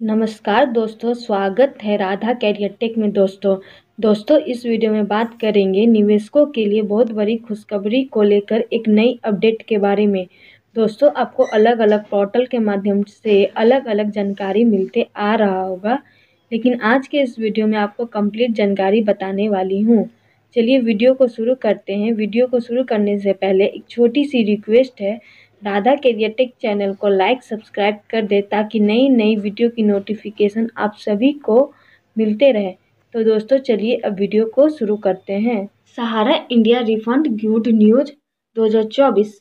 नमस्कार दोस्तों, स्वागत है राधा कैरियर टेक में। दोस्तों इस वीडियो में बात करेंगे निवेशकों के लिए बहुत बड़ी खुशखबरी को लेकर एक नई अपडेट के बारे में। दोस्तों आपको अलग अलग पोर्टल के माध्यम से अलग अलग जानकारी मिलते आ रहा होगा, लेकिन आज के इस वीडियो में आपको कंप्लीट जानकारी बताने वाली हूँ। चलिए वीडियो को शुरू करते हैं। वीडियो को शुरू करने से पहले एक छोटी सी रिक्वेस्ट है, राधा कैरियर टेक चैनल को लाइक सब्सक्राइब कर दे ताकि नई नई वीडियो की नोटिफिकेशन आप सभी को मिलते रहे। तो दोस्तों चलिए अब वीडियो को शुरू करते हैं। सहारा इंडिया रिफंड गुड न्यूज 2024।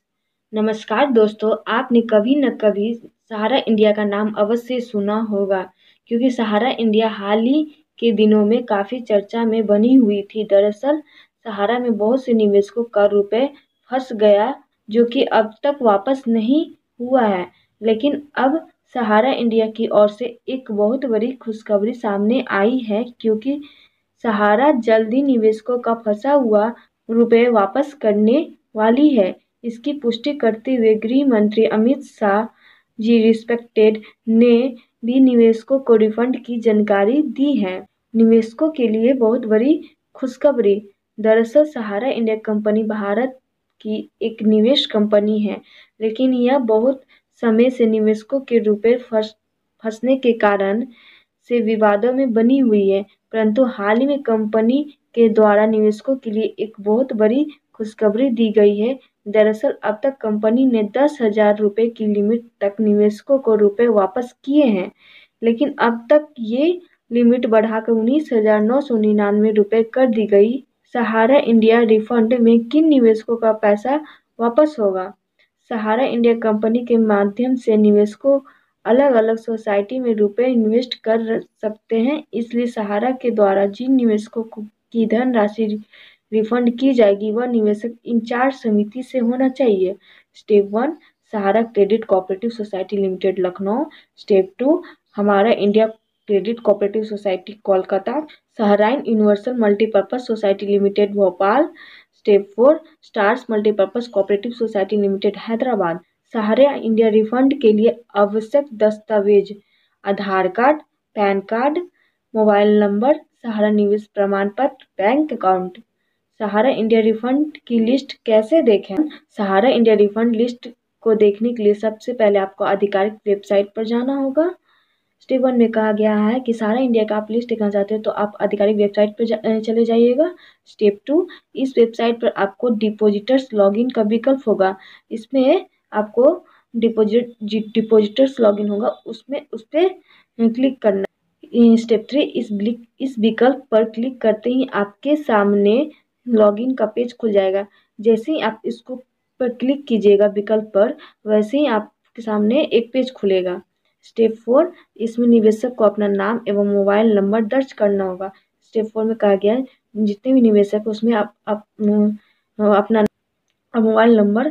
नमस्कार दोस्तों, आपने कभी न कभी सहारा इंडिया का नाम अवश्य सुना होगा, क्योंकि सहारा इंडिया हाल ही के दिनों में काफ़ी चर्चा में बनी हुई थी। दरअसल सहारा में बहुत से निवेशकों का रुपए फंस गया, जो कि अब तक वापस नहीं हुआ है। लेकिन अब सहारा इंडिया की ओर से एक बहुत बड़ी खुशखबरी सामने आई है, क्योंकि सहारा जल्द ही निवेशकों का फंसा हुआ रुपए वापस करने वाली है। इसकी पुष्टि करते हुए गृह मंत्री अमित शाह जी रिस्पेक्टेड ने भी निवेशकों को रिफंड की जानकारी दी है। निवेशकों के लिए बहुत बड़ी खुशखबरी। दरअसल सहारा इंडिया कंपनी भारत की एक निवेश कंपनी है, लेकिन यह बहुत समय से निवेशकों के रुपए फंसने के कारण से विवादों में बनी हुई है। परंतु हाल ही में कंपनी के द्वारा निवेशकों के लिए एक बहुत बड़ी खुशखबरी दी गई है। दरअसल अब तक कंपनी ने 10,000 रुपये की लिमिट तक निवेशकों को रुपए वापस किए हैं, लेकिन अब तक ये लिमिट बढ़ाकर 19,999 रुपये कर दी गई। सहारा इंडिया रिफंड में किन निवेशकों का पैसा वापस होगा? सहारा इंडिया कंपनी के माध्यम से निवेशकों अलग अलग सोसाइटी में रुपए इन्वेस्ट कर सकते हैं। इसलिए सहारा के द्वारा जिन निवेशकों की धनराशि रिफंड की जाएगी, वह निवेशक इंचार्ज समिति से होना चाहिए। Step 1, Sahara credit cooperative society limited Lucknow. Step 2, Hamara India credit cooperative society Kolkata. Saharayan universal multipurpose society limited Bhopal. Step 4, stars multipurpose cooperative society limited Hyderabad. Sahara India refund के लिए आवश्यक दस्तावेज: Aadhaar card, PAN card, mobile number, Sahara निवेश प्रमाण पत्र, bank account. Sahara India refund की list कैसे देखें? सहारा इंडिया रिफंड लिस्ट को देखने के लिए सबसे पहले आपको आधिकारिक वेबसाइट पर जाना होगा। स्टेप 1 में कहा गया है कि सहारा इंडिया का आप लिस्ट देखना चाहते हो तो आप आधिकारिक वेबसाइट पर चले जाइएगा। स्टेप 2, इस वेबसाइट पर आपको डिपॉजिटर्स लॉगिन का विकल्प होगा। इसमें आपको डिपॉजिटर्स लॉगिन होगा, उसमें उस पर क्लिक करना। स्टेप 3, इस विकल्प पर क्लिक करते ही आपके सामने लॉगिन का पेज खुल जाएगा। जैसे ही आप इसको पर क्लिक कीजिएगा विकल्प पर, वैसे ही आपके सामने एक पेज खुलेगा। स्टेप 4, इसमें निवेशक को अपना नाम एवं मोबाइल नंबर दर्ज करना होगा। स्टेप 4 में कहा गया है जितने भी निवेशक उसमें आप अपना मोबाइल नंबर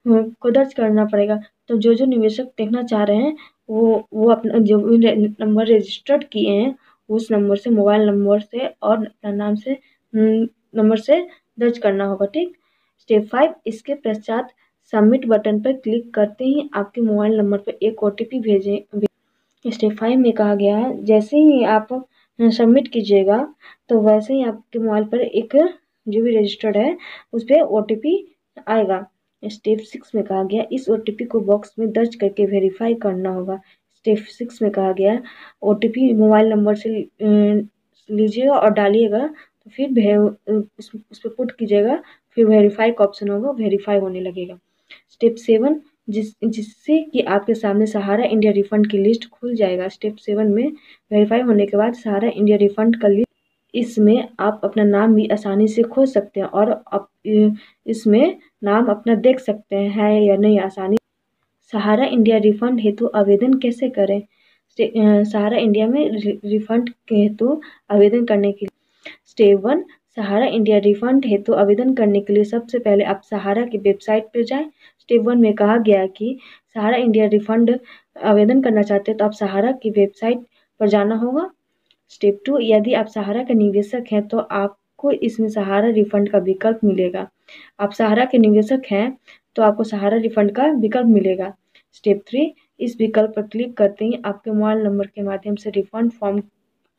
को दर्ज करना पड़ेगा। तो जो निवेशक देखना चाह रहे हैं वो अपना जो नंबर रजिस्टर्ड किए हैं उस नंबर से, मोबाइल नंबर से और अपना नाम से नंबर से दर्ज करना होगा। ठीक। स्टेप 5, इसके पश्चात सबमिट बटन पर क्लिक करते ही आपके मोबाइल नंबर पर एक OTP भेजें। स्टेप 5 में कहा गया है जैसे ही आप सबमिट कीजिएगा तो वैसे ही आपके मोबाइल पर एक जो भी रजिस्टर्ड है उस पर OTP आएगा। स्टेप 6 में कहा गया इस OTP को बॉक्स में दर्ज करके वेरीफाई करना होगा। स्टेप 6 में कहा गया OTP मोबाइल नंबर से लीजिएगा और डालिएगा, तो फिर उस पर पुट कीजिएगा, फिर वेरीफाई का ऑप्शन होगा, वेरीफाई होने लगेगा। स्टेप 7, जिससे कि आपके सामने सहारा इंडिया रिफंड की लिस्ट खुल जाएगा। स्टेप 7 में वेरीफाई होने के बाद सहारा इंडिया रिफंड का लिस्ट, इसमें आप अपना नाम भी आसानी से खोज सकते हैं और इसमें नाम अपना देख सकते हैं है या नहीं आसानी। सहारा इंडिया रिफंड हेतु आवेदन कैसे करें? सहारा इंडिया में रिफंड के हेतु आवेदन करने के लिए स्टेप 1, सहारा इंडिया रिफंड हेतु आवेदन करने के लिए सबसे पहले आप सहारा की वेबसाइट पर जाएं। स्टेप 1 में कहा गया कि सहारा इंडिया रिफंड आवेदन करना चाहते हैं तो आप सहारा की वेबसाइट पर जाना होगा। स्टेप 2, यदि आप सहारा के निवेशक हैं तो आपको इसमें सहारा रिफंड का विकल्प मिलेगा। आप सहारा के निवेशक हैं तो आपको सहारा रिफंड का विकल्प मिलेगा। स्टेप 3, इस विकल्प पर क्लिक करते ही आपके मोबाइल नंबर के माध्यम से रिफंड फॉर्म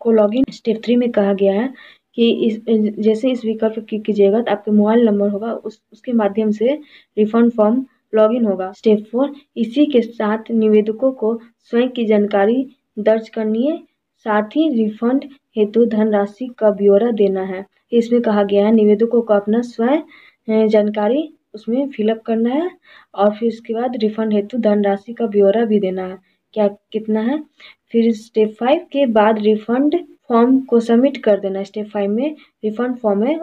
को लॉगिन। स्टेप 3 में कहा गया है कि जैसे इस विकल्प पर क्लिक कीजिएगा तो आपके मोबाइल नंबर होगा उसके माध्यम से रिफंड फॉर्म लॉगिन होगा। स्टेप 4, इसी के साथ निवेदकों को स्वयं की जानकारी दर्ज करनी है, साथ ही रिफंड हेतु धनराशि का ब्यौरा देना है। इसमें कहा गया है निवेदकों को अपना स्वयं जानकारी उसमें फिलअप करना है और फिर उसके बाद रिफंड हेतु धनराशि का ब्यौरा भी देना है, क्या कितना है। फिर स्टेप 5 के बाद रिफंड फॉर्म को सबमिट कर देना है। स्टेप 5 में रिफंड फॉर्म है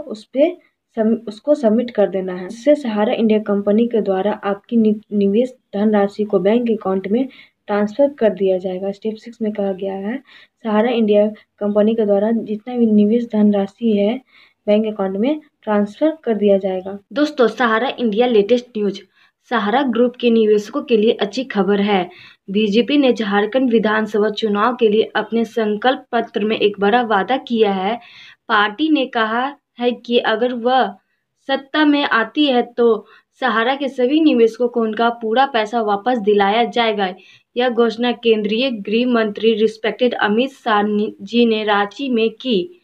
उसको सबमिट कर देना है। इससे सहारा इंडिया कंपनी के द्वारा आपकी निवेश धनराशि को बैंक अकाउंट में ट्रांसफर कर दिया जाएगा। स्टेप 6 में कहा गया है सहारा इंडिया कंपनी के द्वारा जितना भी निवेश धनराशि है बैंक अकाउंट में ट्रांसफर कर दिया जाएगा। दोस्तों, सहारा इंडिया लेटेस्ट न्यूज। सहारा ग्रुप के निवेशकों के लिए अच्छी खबर है। बीजेपी ने झारखंड विधानसभा चुनाव के लिए अपने संकल्प पत्र में एक बड़ा वादा किया है। पार्टी ने कहा है कि अगर वह सत्ता में आती है तो सहारा के सभी निवेशकों को उनका पूरा पैसा वापस दिलाया जाएगा। यह घोषणा केंद्रीय गृह मंत्री रिस्पेक्टेड अमित शाह जी ने रांची में की।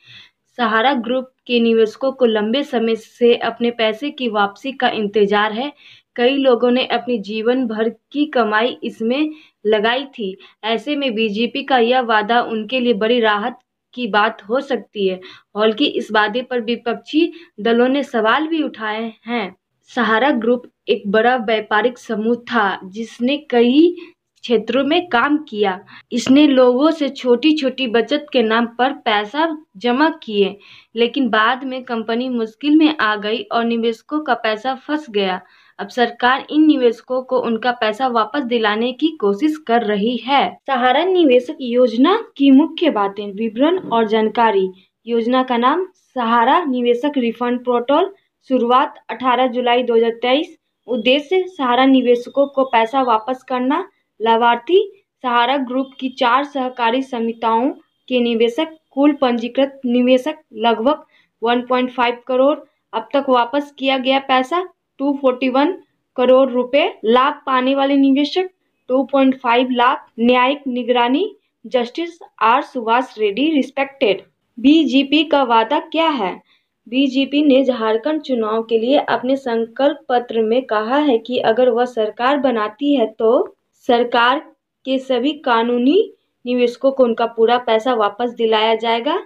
सहारा ग्रुप के निवेशकों को लंबे समय से अपने पैसे की वापसी का इंतजार है। कई लोगों ने अपनी जीवन भर की कमाई इसमें लगाई थी। ऐसे में बीजेपी का यह वादा उनके लिए बड़ी राहत की बात हो सकती है। हालांकि इस वादे पर विपक्षी दलों ने सवाल भी उठाए हैं। सहारा ग्रुप एक बड़ा व्यापारिक समूह था जिसने कई क्षेत्रों में काम किया। इसने लोगों से छोटी छोटी बचत के नाम पर पैसा जमा किए, लेकिन बाद में कंपनी मुश्किल में आ गई और निवेशकों का पैसा फंस गया। अब सरकार इन निवेशकों को उनका पैसा वापस दिलाने की कोशिश कर रही है। सहारा निवेशक योजना की मुख्य बातें, विवरण और जानकारी। योजना का नाम सहारा निवेशक रिफंड पोर्टल। शुरुआत 18 जुलाई 2023। उद्देश्य सहारा निवेशकों को पैसा वापस करना। लाभार्थी सहारा ग्रुप की 4 सहकारी समितियों के निवेशक। कुल पंजीकृत निवेशक लगभग 1.5 करोड़। अब तक वापस किया गया पैसा 241 करोड़ रुपए। लाभ पाने वाले निवेशक 2.5 लाख। न्यायिक निगरानी justice R Subhash Reddy respected. BJP का वादा क्या है? बीजेपी ने झारखंड चुनाव के लिए अपने संकल्प पत्र में कहा है कि अगर वह सरकार बनाती है तो सरकार के सभी कानूनी निवेशकों को उनका पूरा पैसा वापस दिलाया जाएगा।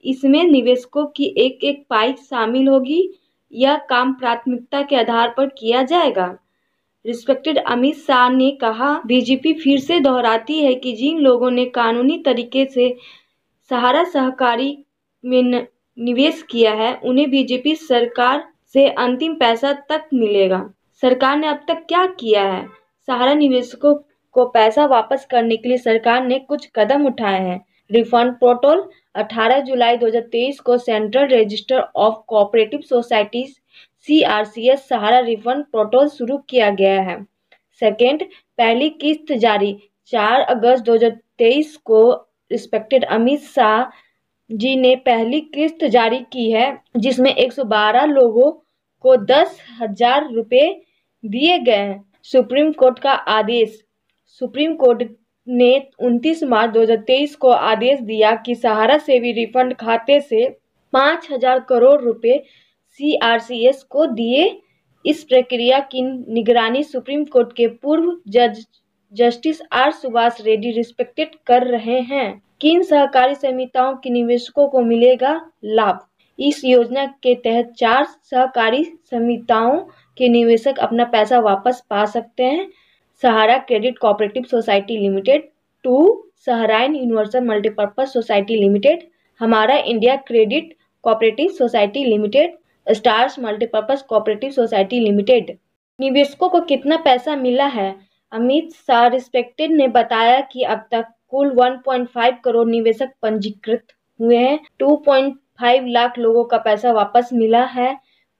इसमें निवेशकों की एक एक पाई शामिल होगी। यह काम प्राथमिकता के आधार पर किया जाएगा। रिस्पेक्टेड अमित शाह ने कहा, बीजेपी फिर से दोहराती है कि जिन लोगों ने कानूनी तरीके से सहारा सहकारी में निवेश किया है उन्हें बीजेपी सरकार से अंतिम पैसा तक मिलेगा। सरकार ने अब तक क्या किया है? सहारा निवेशकों को पैसा वापस करने के लिए सरकार ने कुछ कदम उठाए हैं। रिफंड पोर्टल 18 जुलाई 2023 को central register of cooperative societies CRCS Sahara refund portal शुरू किया गया है। सेकेंड, पहली किस्त जारी 4 अगस्त 2023 को रिस्पेक्टेड अमित शाह जी ने पहली किस्त जारी की है जिसमें 112 लोगों को 10,000 रुपए दिए गए हैं। सुप्रीम कोर्ट का आदेश। सुप्रीम कोर्ट ने 29 मार्च 2023 को आदेश दिया कि सहारा से भी रिफंड खाते से 5,000 करोड़ रुपए CRCS को दिए। इस प्रक्रिया की निगरानी सुप्रीम कोर्ट के पूर्व जज justice R Subhash Reddy respected कर रहे हैं। किन सहकारी समितियों के निवेशकों को मिलेगा लाभ? इस योजना के तहत 4 सहकारी समितियों के निवेशक अपना पैसा वापस पा सकते हैं। Sahara credit cooperative society limited, 2 Saharayan universal multipurpose society limited, Hamara India credit cooperative society limited, stars multipurpose cooperative society limited. निवेशकों को कितना पैसा मिला है? अमित शाह रिस्पेक्टेड ने बताया कि अब तक कुल 1.5 करोड़ निवेशक पंजीकृत हुए हैं। 2.5 लाख लोगों का पैसा वापस मिला है।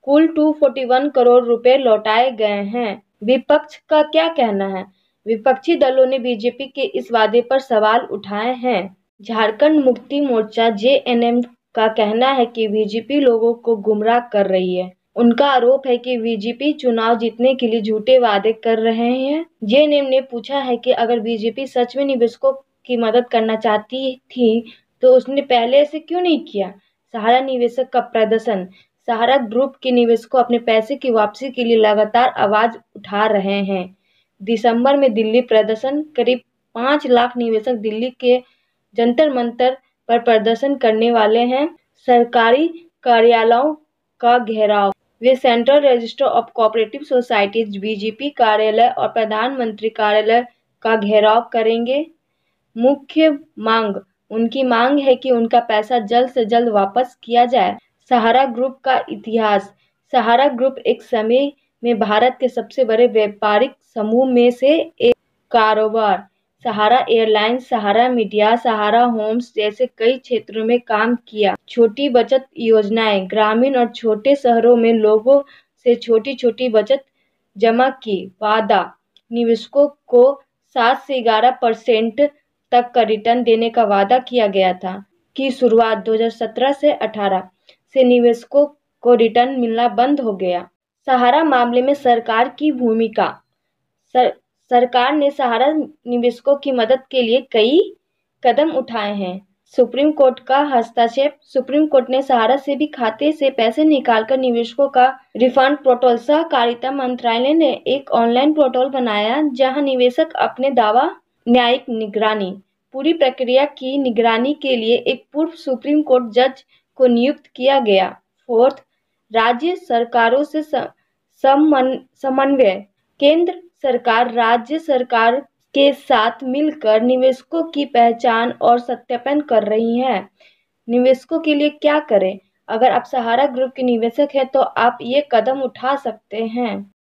कुल 241 करोड़ रुपए लौटाए गए हैं। विपक्ष का क्या कहना है? विपक्षी दलों ने बीजेपी के इस वादे पर सवाल उठाए हैं। झारखंड मुक्ति मोर्चा JNM का कहना है कि बीजेपी लोगों को गुमराह कर रही है। उनका आरोप है कि बीजेपी चुनाव जीतने के लिए झूठे वादे कर रहे हैं। जेएनएम ने पूछा है कि अगर बीजेपी सच में निवेशकों की मदद करना चाहती थी तो उसने पहले ऐसे क्यों नहीं किया। सहारा निवेशक का प्रदर्शन। सहारा ग्रुप के निवेशकों अपने पैसे की वापसी के लिए लगातार आवाज उठा रहे हैं। दिसंबर में दिल्ली प्रदर्शन। करीब 5 लाख निवेशक दिल्ली के जंतर मंतर पर प्रदर्शन करने वाले हैं। सरकारी कार्यालयों का घेराव। वे central register of cooperative societies BJP कार्यालय और प्रधानमंत्री कार्यालय का घेराव करेंगे। मुख्य मांग। उनकी मांग है कि उनका पैसा जल्द से जल्द वापस किया जाए। सहारा ग्रुप का इतिहास। सहारा ग्रुप एक समय में भारत के सबसे बड़े व्यापारिक समूह में से एक कारोबार। सहारा एयरलाइंस, सहारा मीडिया, सहारा होम्स जैसे कई क्षेत्रों में काम किया। छोटी बचत योजनाएं। ग्रामीण और छोटे शहरों में लोगों से छोटी छोटी बचत जमा की। वादा। निवेशकों को 7 से 11% तक का रिटर्न देने का वादा किया गया था। की शुरुआत 2017 से 18 से निवेशकों को रिटर्न मिलना बंद हो गया। सहारा मामले में सरकार की भूमिका। सरकार ने सहारा निवेशकों की मदद के लिए कई कदम उठाए हैं। सुप्रीम कोर्ट का हस्तक्षेप। सुप्रीम कोर्ट ने सहारा से भी खाते से पैसे निकालकर निवेशकों का रिफंड पोर्टल। सहकारिता मंत्रालय ने एक ऑनलाइन पोर्टल बनाया जहां निवेशक अपने दावा। न्यायिक निगरानी। पूरी प्रक्रिया की निगरानी के लिए एक पूर्व सुप्रीम कोर्ट जज को नियुक्त किया गया। फोर्थ, राज्य सरकारों से समन्वय। केंद्र सरकार राज्य सरकार के साथ मिलकर निवेशकों की पहचान और सत्यापन कर रही है। निवेशकों के लिए क्या करें। अगर आप सहारा ग्रुप के निवेशक हैं तो आप ये कदम उठा सकते हैं।